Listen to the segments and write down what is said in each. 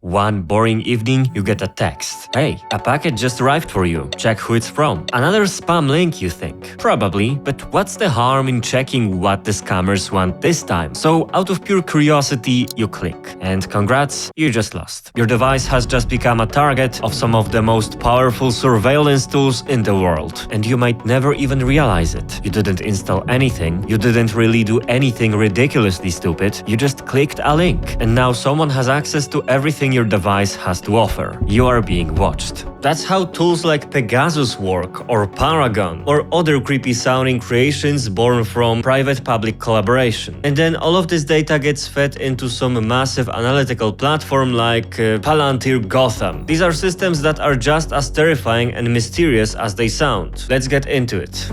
One boring evening, you get a text. Hey, a package just arrived for you. Check who it's from. Another spam link, you think. Probably, but what's the harm in checking what the scammers want this time? So, out of pure curiosity, you click. And congrats, you just lost. Your device has just become a target of some of the most powerful surveillance tools in the world. And you might never even realize it. You didn't install anything. You didn't really do anything ridiculously stupid. You just clicked a link. And now someone has access to everything your device has to offer. You are being watched. That's how tools like Pegasus work, or Paragon, or other creepy-sounding creations born from private-public collaboration. And then all of this data gets fed into some massive analytical platform like Palantir Gotham. These are systems that are just as terrifying and mysterious as they sound. Let's get into it.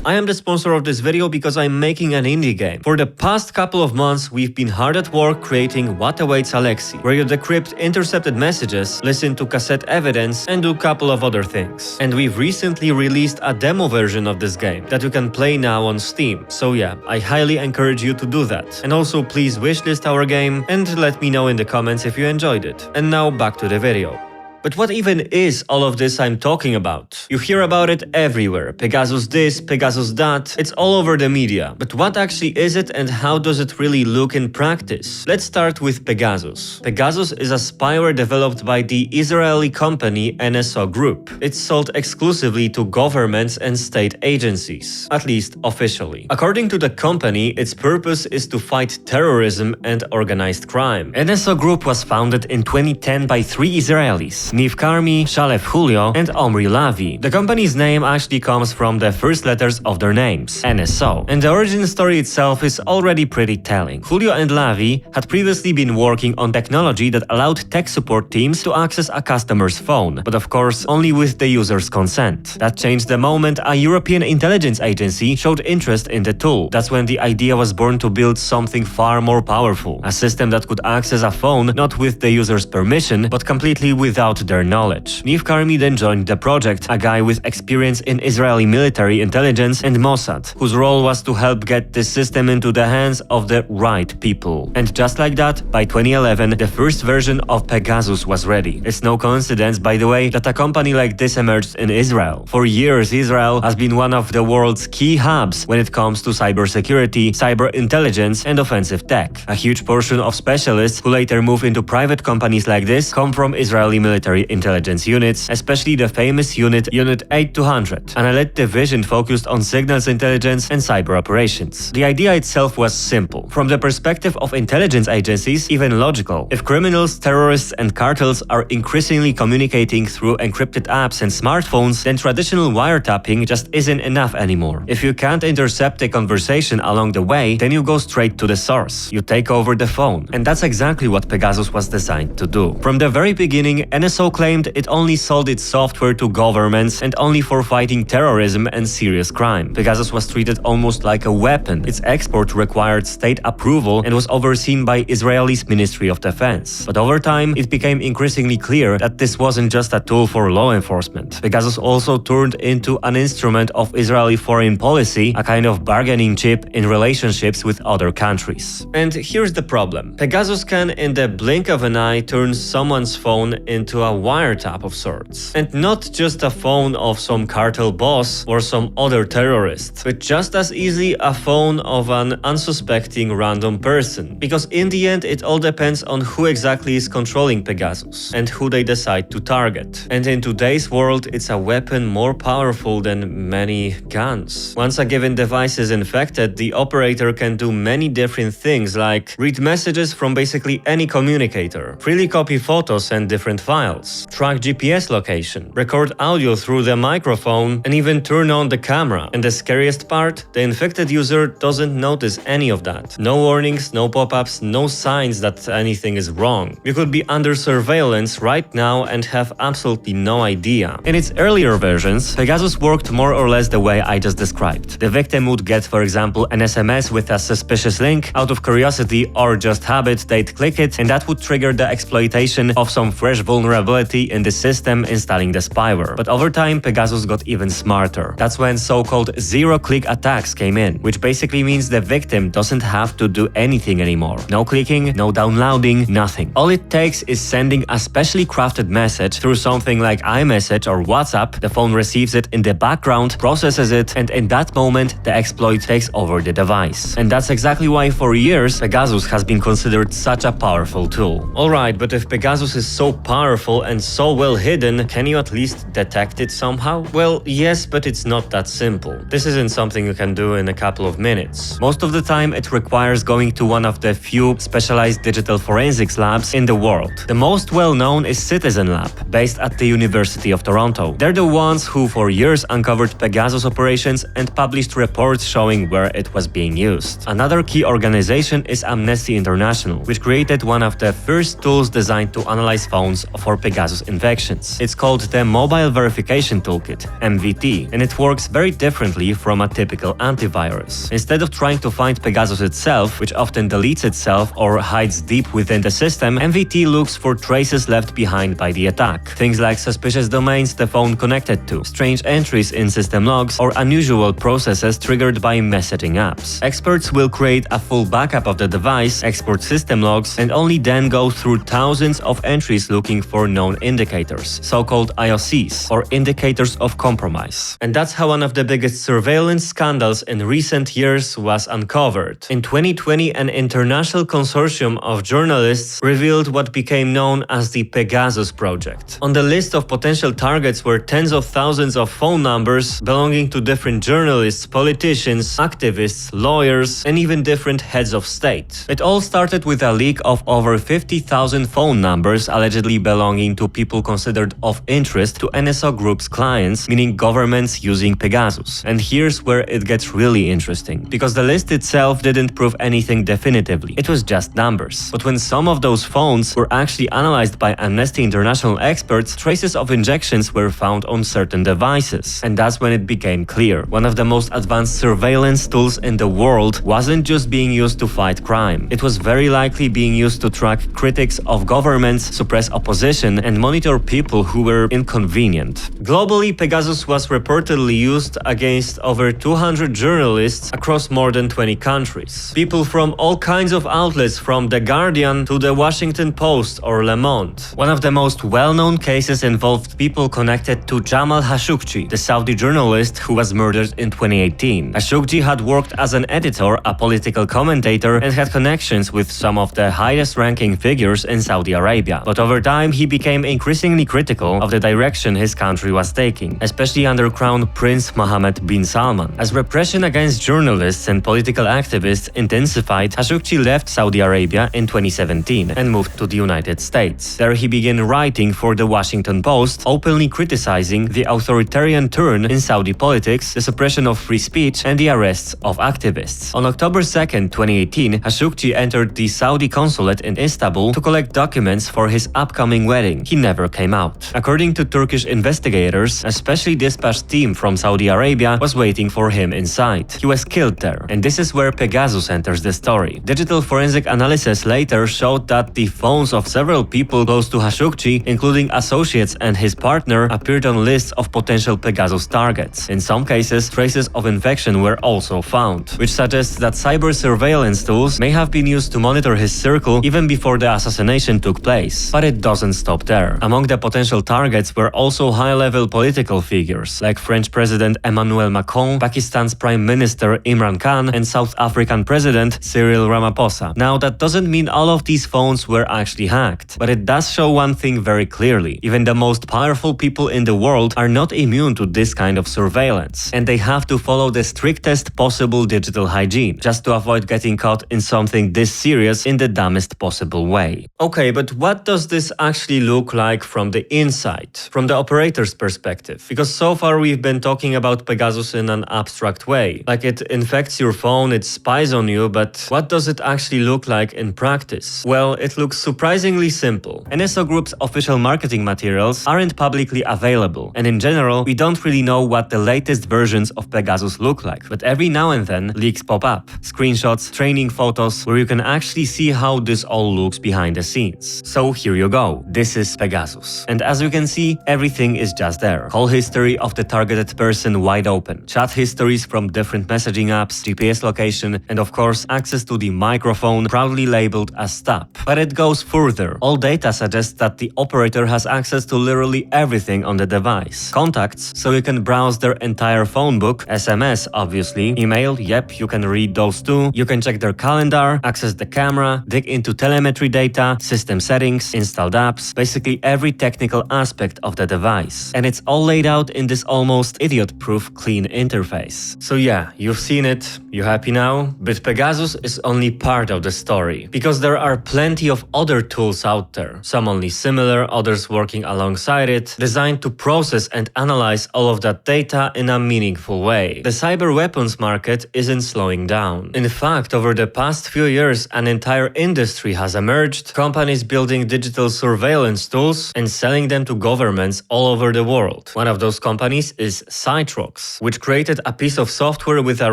I am the sponsor of this video because I'm making an indie game. For the past couple of months, we've been hard at work creating What Awaits Alexei, where you decrypt intercepted messages, listen to cassette evidence, and do a couple of other things. And we've recently released a demo version of this game that you can play now on Steam. So yeah, I highly encourage you to do that. And also please wishlist our game and let me know in the comments if you enjoyed it. And now back to the video. But what even is all of this I'm talking about? You hear about it everywhere. Pegasus this, Pegasus that. It's all over the media. But what actually is it and how does it really look in practice? Let's start with Pegasus. Pegasus is a spyware developed by the Israeli company NSO Group. It's sold exclusively to governments and state agencies, at least officially. According to the company, its purpose is to fight terrorism and organized crime. NSO Group was founded in 2010 by 3 Israelis. Niv Karmi, Shalev Julio, and Omri Lavi. The company's name actually comes from the first letters of their names, NSO. And the origin story itself is already pretty telling. Julio and Lavi had previously been working on technology that allowed tech support teams to access a customer's phone, but of course only with the user's consent. That changed the moment a European intelligence agency showed interest in the tool. That's when the idea was born to build something far more powerful, a system that could access a phone not with the user's permission, but completely without their knowledge. Niv Karmi then joined the project, a guy with experience in Israeli military intelligence and Mossad, whose role was to help get this system into the hands of the right people. And just like that, by 2011, the first version of Pegasus was ready. It's no coincidence, by the way, that a company like this emerged in Israel. For years, Israel has been one of the world's key hubs when it comes to cybersecurity, cyber intelligence, and offensive tech. A huge portion of specialists who later move into private companies like this come from Israeli military intelligence units, especially the famous Unit 8200, an elite division focused on signals intelligence and cyber operations. The idea itself was simple. From the perspective of intelligence agencies, even logical. If criminals, terrorists, and cartels are increasingly communicating through encrypted apps and smartphones, then traditional wiretapping just isn't enough anymore. If you can't intercept a conversation along the way, then you go straight to the source. You take over the phone. And that's exactly what Pegasus was designed to do. From the very beginning, NSO claimed it only sold its software to governments and only for fighting terrorism and serious crime. Pegasus was treated almost like a weapon. Its export required state approval and was overseen by Israel's Ministry of Defense. But over time, it became increasingly clear that this wasn't just a tool for law enforcement. Pegasus also turned into an instrument of Israeli foreign policy, a kind of bargaining chip in relationships with other countries. And here's the problem. Pegasus can, in the blink of an eye, turn someone's phone into a wiretap of sorts. And not just a phone of some cartel boss or some other terrorist, but just as easily a phone of an unsuspecting random person. Because in the end, it all depends on who exactly is controlling Pegasus and who they decide to target. And in today's world, it's a weapon more powerful than many guns. Once a given device is infected, the operator can do many different things like read messages from basically any communicator, freely copy photos and different files, track GPS location, record audio through the microphone, and even turn on the camera. And the scariest part, the infected user doesn't notice any of that. No warnings, no pop-ups, no signs that anything is wrong. You could be under surveillance right now and have absolutely no idea. In its earlier versions, Pegasus worked more or less the way I just described. The victim would get, for example, an SMS with a suspicious link. Out of curiosity or just habit, they'd click it, and that would trigger the exploitation of some fresh vulnerability vulnerability in the system installing the spyware. But over time, Pegasus got even smarter. That's when so-called zero-click attacks came in, which basically means the victim doesn't have to do anything anymore. No clicking, no downloading, nothing. All it takes is sending a specially crafted message through something like iMessage or WhatsApp. The phone receives it in the background, processes it, and in that moment, the exploit takes over the device. And that's exactly why for years, Pegasus has been considered such a powerful tool. Alright, but if Pegasus is so powerful and so well hidden, can you at least detect it somehow? Well, yes, but it's not that simple. This isn't something you can do in a couple of minutes. Most of the time, it requires going to one of the few specialized digital forensics labs in the world. The most well-known is Citizen Lab, based at the University of Toronto. They're the ones who for years uncovered Pegasus operations and published reports showing where it was being used. Another key organization is Amnesty International, which created one of the first tools designed to analyze phones for Pegasus infections. It's called the Mobile Verification Toolkit, MVT, and it works very differently from a typical antivirus. Instead of trying to find Pegasus itself, which often deletes itself or hides deep within the system, MVT looks for traces left behind by the attack. Things like suspicious domains the phone connected to, strange entries in system logs, or unusual processes triggered by messaging apps. Experts will create a full backup of the device, export system logs, and only then go through thousands of entries looking for known indicators, so-called IOCs, or indicators of compromise. And that's how one of the biggest surveillance scandals in recent years was uncovered. In 2020, an international consortium of journalists revealed what became known as the Pegasus Project. On the list of potential targets were tens of thousands of phone numbers belonging to different journalists, politicians, activists, lawyers, and even different heads of state. It all started with a leak of over 50,000 phone numbers allegedly belonging to people considered of interest to NSO Group's clients, meaning governments using Pegasus. And here's where it gets really interesting, because the list itself didn't prove anything definitively. It was just numbers. But when some of those phones were actually analyzed by Amnesty International experts, traces of injections were found on certain devices. And that's when it became clear. One of the most advanced surveillance tools in the world wasn't just being used to fight crime. It was very likely being used to track critics of governments, suppress opposition, and monitor people who were inconvenient. Globally, Pegasus was reportedly used against over 200 journalists across more than 20 countries. People from all kinds of outlets, from The Guardian to The Washington Post or Le Monde. One of the most well-known cases involved people connected to Jamal Khashoggi, the Saudi journalist who was murdered in 2018. Khashoggi had worked as an editor, a political commentator, and had connections with some of the highest-ranking figures in Saudi Arabia. But over time, he became increasingly critical of the direction his country was taking, especially under Crown Prince Mohammed bin Salman. As repression against journalists and political activists intensified, Khashoggi left Saudi Arabia in 2017 and moved to the United States. There he began writing for The Washington Post, openly criticizing the authoritarian turn in Saudi politics, the suppression of free speech, and the arrests of activists. On October 2nd, 2018, Khashoggi entered the Saudi consulate in Istanbul to collect documents for his upcoming wedding. He never came out. According to Turkish investigators, a specially dispatched team from Saudi Arabia was waiting for him inside. He was killed there, and this is where Pegasus enters the story. Digital forensic analysis later showed that the phones of several people close to Khashoggi, including associates and his partner, appeared on lists of potential Pegasus targets. In some cases, traces of infection were also found, which suggests that cyber surveillance tools may have been used to monitor his circle even before the assassination took place. But it doesn't stop there. Among the potential targets were also high-level political figures, like French President Emmanuel Macron, Pakistan's Prime Minister Imran Khan, and South African President Cyril Ramaphosa. Now, that doesn't mean all of these phones were actually hacked, but it does show one thing very clearly. Even the most powerful people in the world are not immune to this kind of surveillance, and they have to follow the strictest possible digital hygiene, just to avoid getting caught in something this serious in the dumbest possible way. Okay, but what does this actually look like from the inside, from the operator's perspective? Because so far we've been talking about Pegasus in an abstract way, like it infects your phone, it spies on you, but what does it actually look like in practice? Well, it looks surprisingly simple. NSO Group's official marketing materials aren't publicly available, and in general, we don't really know what the latest versions of Pegasus look like, but every now and then leaks pop up. Screenshots, training photos, where you can actually see how this all looks behind the scenes. So here you go. This this is Pegasus. And as you can see, everything is just there. Call history of the targeted person wide open. Chat histories from different messaging apps, GPS location, and of course, access to the microphone proudly labeled as stop. But it goes further. All data suggests that the operator has access to literally everything on the device. Contacts, so you can browse their entire phone book, SMS obviously, email, yep, you can read those too, you can check their calendar, access the camera, dig into telemetry data, system settings, installed apps, basically every technical aspect of the device. And it's all laid out in this almost idiot-proof clean interface. So yeah, you've seen it, you happy now? But Pegasus is only part of the story, because there are plenty of other tools out there, some only similar, others working alongside it, designed to process and analyze all of that data in a meaningful way. The cyber weapons market isn't slowing down. In fact, over the past few years, an entire industry has emerged, companies building digital surveillance tools and selling them to governments all over the world. One of those companies is Cytrox, which created a piece of software with a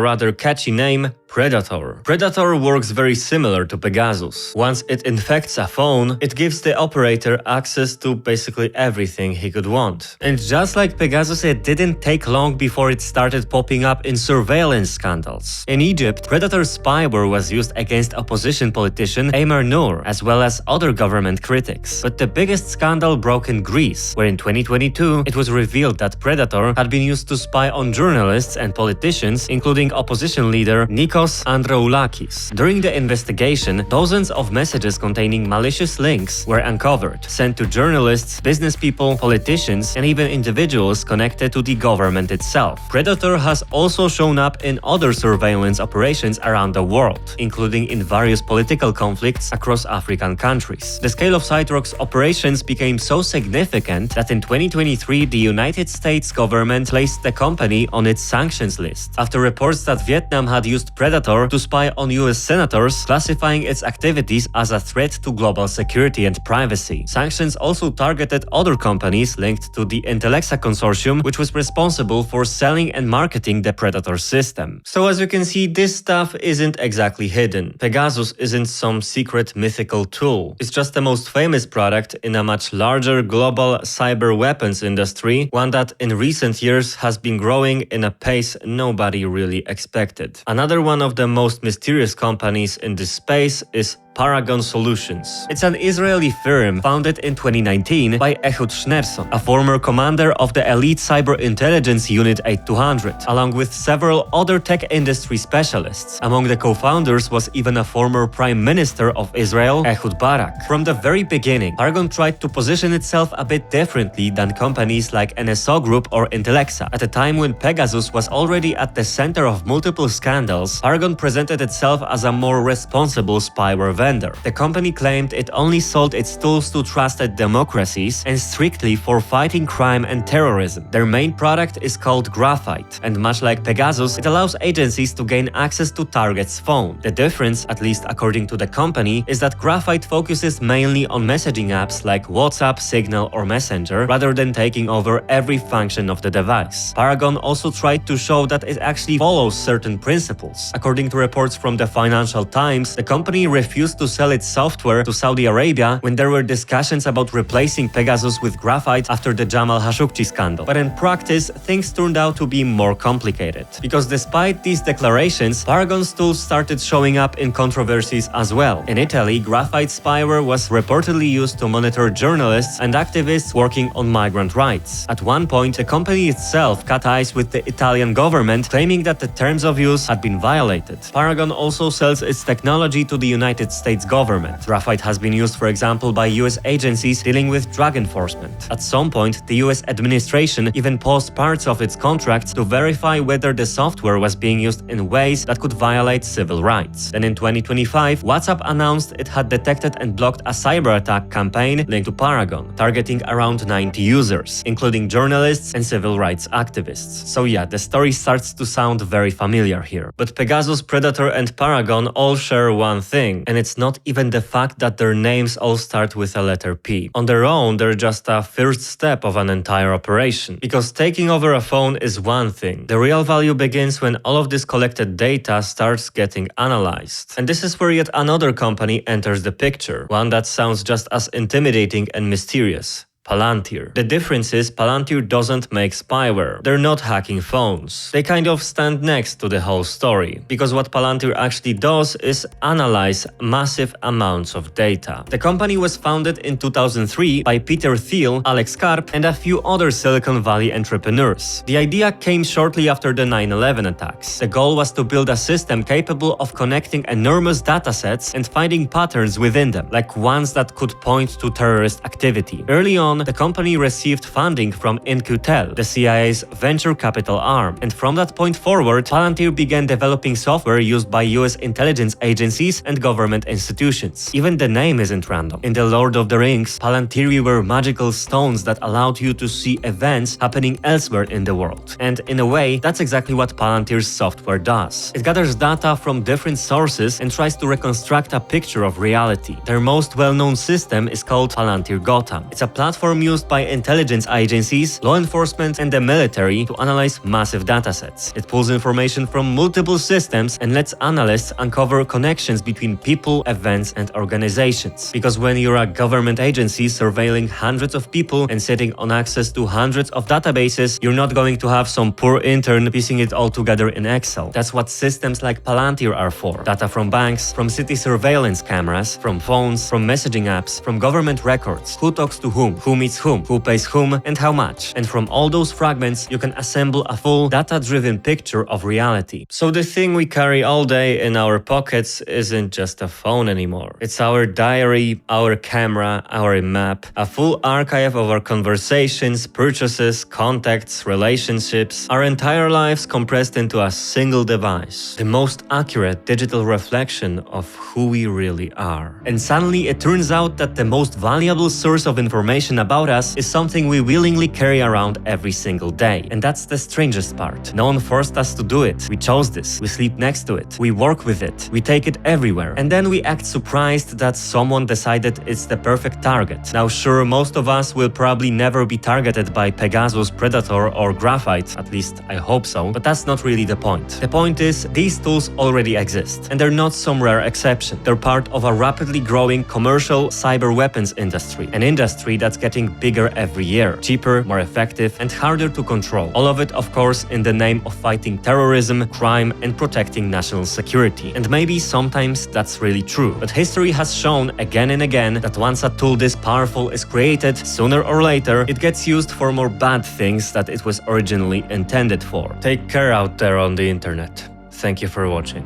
rather catchy name, Predator. Predator works very similar to Pegasus. Once it infects a phone, it gives the operator access to basically everything he could want. And just like Pegasus, it didn't take long before it started popping up in surveillance scandals. In Egypt, Predator spyware was used against opposition politician Amer Nur, as well as other government critics. But the biggest scandal broke in Greece, where in 2022 it was revealed that Predator had been used to spy on journalists and politicians, including opposition leader Nikos Androulakis. During the investigation, dozens of messages containing malicious links were uncovered, sent to journalists, business people, politicians, and even individuals connected to the government itself. Predator has also shown up in other surveillance operations around the world, including in various political conflicts across African countries. The scale of Cytrox operations became so significant that in 2023 the United States government placed the company on its sanctions list, after reports that Vietnam had used Predator to spy on US senators, classifying its activities as a threat to global security and privacy. Sanctions also targeted other companies linked to the Intelexa consortium, which was responsible for selling and marketing the Predator system. So as you can see, this stuff isn't exactly hidden. Pegasus isn't some secret mythical tool. It's just the most famous product in a much larger global cyber weapons industry, one that in recent years has been growing in a pace nobody really expected. Another one of the most mysterious companies in this space is Paragon Solutions. It's an Israeli firm founded in 2019 by Ehud Schneerson, a former commander of the elite cyber intelligence unit 8200, along with several other tech industry specialists. Among the co-founders was even a former prime minister of Israel, Ehud Barak. From the very beginning, Paragon tried to position itself a bit differently than companies like NSO Group or Intelexa. At a time when Pegasus was already at the center of multiple scandals, Paragon presented itself as a more responsible spyware vendor. The company claimed it only sold its tools to trusted democracies and strictly for fighting crime and terrorism. Their main product is called Graphite, and much like Pegasus, it allows agencies to gain access to targets' phone. The difference, at least according to the company, is that Graphite focuses mainly on messaging apps like WhatsApp, Signal, or Messenger, rather than taking over every function of the device. Paragon also tried to show that it actually follows certain principles. According to reports from the Financial Times, the company refused to sell its software to Saudi Arabia when there were discussions about replacing Pegasus with Graphite after the Jamal Khashoggi scandal. But in practice, things turned out to be more complicated. Because despite these declarations, Paragon's tools started showing up in controversies as well. In Italy, Graphite spyware was reportedly used to monitor journalists and activists working on migrant rights. At one point, the company itself cut ties with the Italian government, claiming that the terms of use had been violated. Paragon also sells its technology to the United States government. Graphite has been used, for example, by US agencies dealing with drug enforcement. At some point, the US administration even paused parts of its contracts to verify whether the software was being used in ways that could violate civil rights. Then in 2025, WhatsApp announced it had detected and blocked a cyber attack campaign linked to Paragon, targeting around 90 users, including journalists and civil rights activists. So yeah, the story starts to sound very familiar here. But Pegasus, Predator, and Paragon all share one thing, and it's it's not even the fact that their names all start with a letter P. On their own, they're just a first step of an entire operation. Because taking over a phone is one thing. The real value begins when all of this collected data starts getting analyzed. And this is where yet another company enters the picture, one that sounds just as intimidating and mysterious. Palantir. The difference is Palantir doesn't make spyware. They're not hacking phones. They kind of stand next to the whole story, because what Palantir actually does is analyze massive amounts of data. The company was founded in 2003 by Peter Thiel, Alex Karp, and a few other Silicon Valley entrepreneurs. The idea came shortly after the 9/11 attacks. The goal was to build a system capable of connecting enormous datasets and finding patterns within them, like ones that could point to terrorist activity. Early on, the company received funding from In-Q-Tel, the CIA's venture capital arm, and from that point forward, Palantir began developing software used by US intelligence agencies and government institutions. Even the name isn't random. In The Lord of the Rings, Palantiri were magical stones that allowed you to see events happening elsewhere in the world. And in a way, that's exactly what Palantir's software does. It gathers data from different sources and tries to reconstruct a picture of reality. Their most well-known system is called Palantir Gotham. It's a platform used by intelligence agencies, law enforcement, and the military to analyze massive datasets. It pulls information from multiple systems and lets analysts uncover connections between people, events, and organizations. Because when you're a government agency surveilling hundreds of people and sitting on access to hundreds of databases, you're not going to have some poor intern piecing it all together in Excel. That's what systems like Palantir are for. Data from banks, from city surveillance cameras, from phones, from messaging apps, from government records, who talks to who meets whom, who pays whom, and how much. And from all those fragments, you can assemble a full data-driven picture of reality. So the thing we carry all day in our pockets isn't just a phone anymore. It's our diary, our camera, our map, a full archive of our conversations, purchases, contacts, relationships, our entire lives compressed into a single device. The most accurate digital reflection of who we really are. And suddenly it turns out that the most valuable source of information about us is something we willingly carry around every single day. And that's the strangest part. No one forced us to do it. We chose this. We sleep next to it. We work with it. We take it everywhere. And then we act surprised that someone decided it's the perfect target. Now sure, most of us will probably never be targeted by Pegasus, Predator, or Graphite. At least I hope so. But that's not really the point. The point is, these tools already exist. And they're not some rare exception. They're part of a rapidly growing commercial cyber weapons industry. An industry that's getting bigger every year, cheaper, more effective, and harder to control. All of it, of course, in the name of fighting terrorism, crime, and protecting national security. And maybe sometimes that's really true. But history has shown again and again that once a tool this powerful is created, sooner or later, it gets used for more bad things that it was originally intended for. Take care out there on the internet. Thank you for watching.